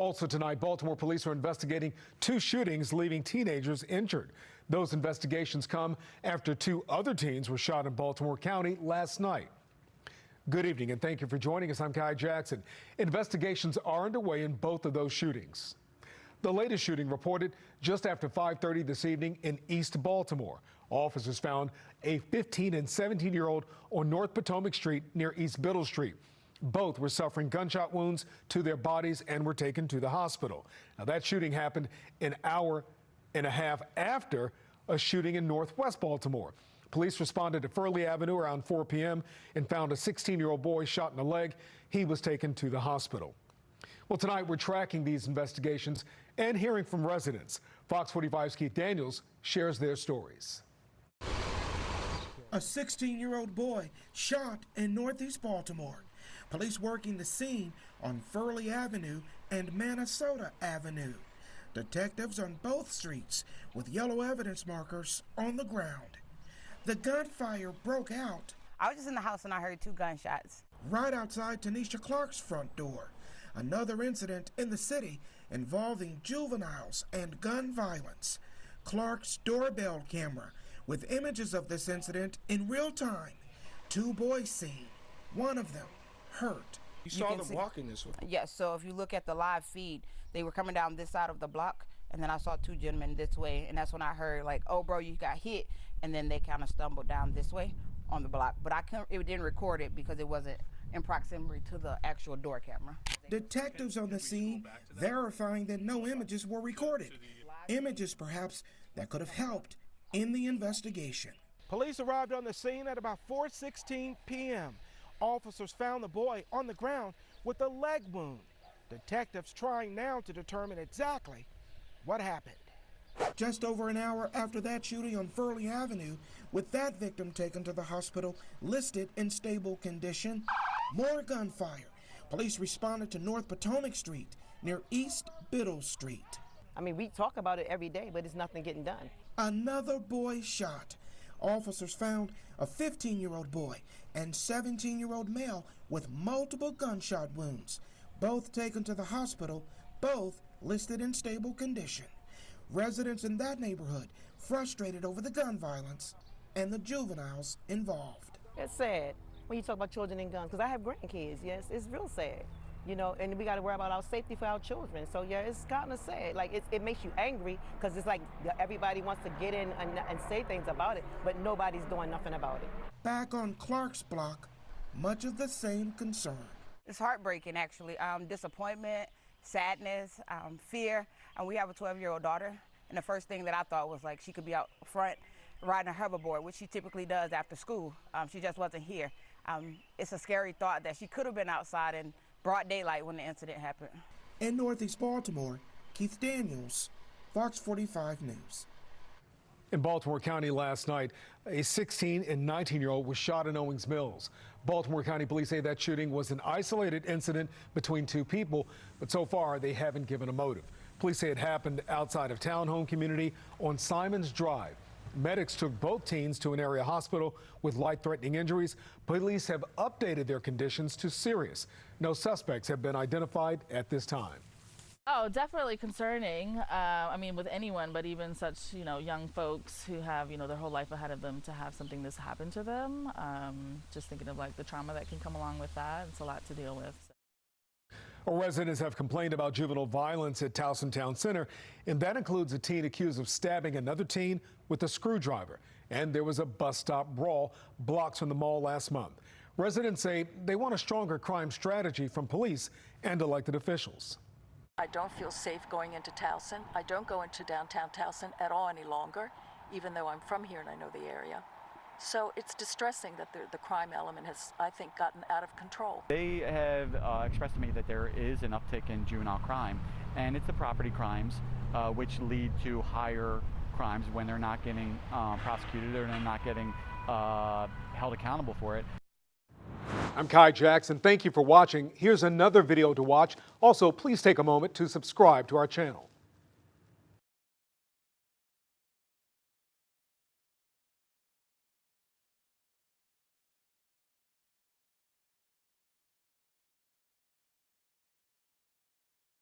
Also tonight, Baltimore police are investigating 2 shootings leaving teenagers injured. Those investigations come after 2 other teens were shot in Baltimore County last night. Good evening and thank you for joining us. I'm Kai Jackson. Investigations are underway in both of those shootings. The latest shooting reported just after 5:30 this evening in East Baltimore. Officers found a 15 and 17-year-old on North Potomac Street near East Biddle Street. Both were suffering gunshot wounds to their bodies and were taken to the hospital. Now, that shooting happened an hour and a half after a shooting in Northwest Baltimore. Police responded to Furley Avenue around 4 p.m. and found a 16-year-old boy shot in the leg. He was taken to the hospital. Well, tonight we're tracking these investigations and hearing from residents. Fox 45's Keith Daniels shares their stories. A 16-year-old boy shot in Northeast Baltimore. Police working the scene on Furley Avenue and Mannasota Avenue. Detectives on both streets with yellow evidence markers on the ground. The gunfire broke out. I was just in the house and I heard 2 gunshots. Right outside Tanisha Clark's front door. Another incident in the city involving juveniles and gun violence. Clark's doorbell camera with images of this incident in real time. 2 boys seen, one of them hurt. You saw them walking this way? Yes, so if you look at the live feed, they were coming down this side of the block, and then I saw 2 gentlemen this way, and that's when I heard like, oh bro, you got hit, and then they kind of stumbled down this way on the block. But it didn't record it because it wasn't in proximity to the actual door camera. Detectives on the scene verifying that no images were recorded. Images perhaps that could have helped in the investigation. Police arrived on the scene at about 4:16 p.m. Officers found the boy on the ground with a leg wound. Detectives trying now to determine exactly what happened. Just over an hour after that shooting on Furley Avenue, with that victim taken to the hospital, listed in stable condition, more gunfire. Police responded to North Potomac Street near East Biddle Street. I mean, we talk about it every day, but it's nothing getting done. Another boy shot. Officers found a 15-year-old boy and 17-year-old male with multiple gunshot wounds. Both taken to the hospital, both listed in stable condition. Residents in that neighborhood frustrated over the gun violence and the juveniles involved. It's sad when you talk about children and guns, because I have grandkids, yes, it's real sad. You know, and we got to worry about our safety for our children. So yeah, it's kind of sad. Like it makes you angry because it's like everybody wants to get in and say things about it, but nobody's doing nothing about it. Back on Clark's block, much of the same concern. It's heartbreaking, actually. Disappointment, sadness, fear. And we have a 12-year-old daughter. And the first thing that I thought was like she could be out front riding a hoverboard, which she typically does after school. She just wasn't here. It's a scary thought that she could have been outside in broad daylight when the incident happened. In Northeast Baltimore, Keith Daniels, Fox 45 News. In Baltimore County last night, a 16 and 19-year-old was shot in Owings Mills. Baltimore County police say that shooting was an isolated incident between 2 people, but so far they haven't given a motive. Police say it happened outside of townhome community on Simons Drive. Medics took both teens to an area hospital with life-threatening injuries. Police have updated their conditions to serious. No suspects have been identified at this time. Oh, definitely concerning. I mean, with anyone, but even such, young folks who have, their whole life ahead of them, to have something this happen to them. Just thinking of like the trauma that can come along with that. It's a lot to deal with. Well, residents have complained about juvenile violence at Towson Town Center, and that includes a teen accused of stabbing another teen with a screwdriver. And there was a bus stop brawl blocks from the mall last month. Residents say they want a stronger crime strategy from police and elected officials. I don't feel safe going into Towson. I don't go into downtown Towson at all any longer, even though I'm from here and I know the area. So it's distressing that the crime element has, I think, gotten out of control. They have expressed to me that there is an uptick in juvenile crime, and it's the property crimes which lead to higher crimes when they're not getting prosecuted or they're not getting held accountable for it. I'm Kai Jackson. Thank you for watching. Here's another video to watch. Also, please take a moment to subscribe to our channel.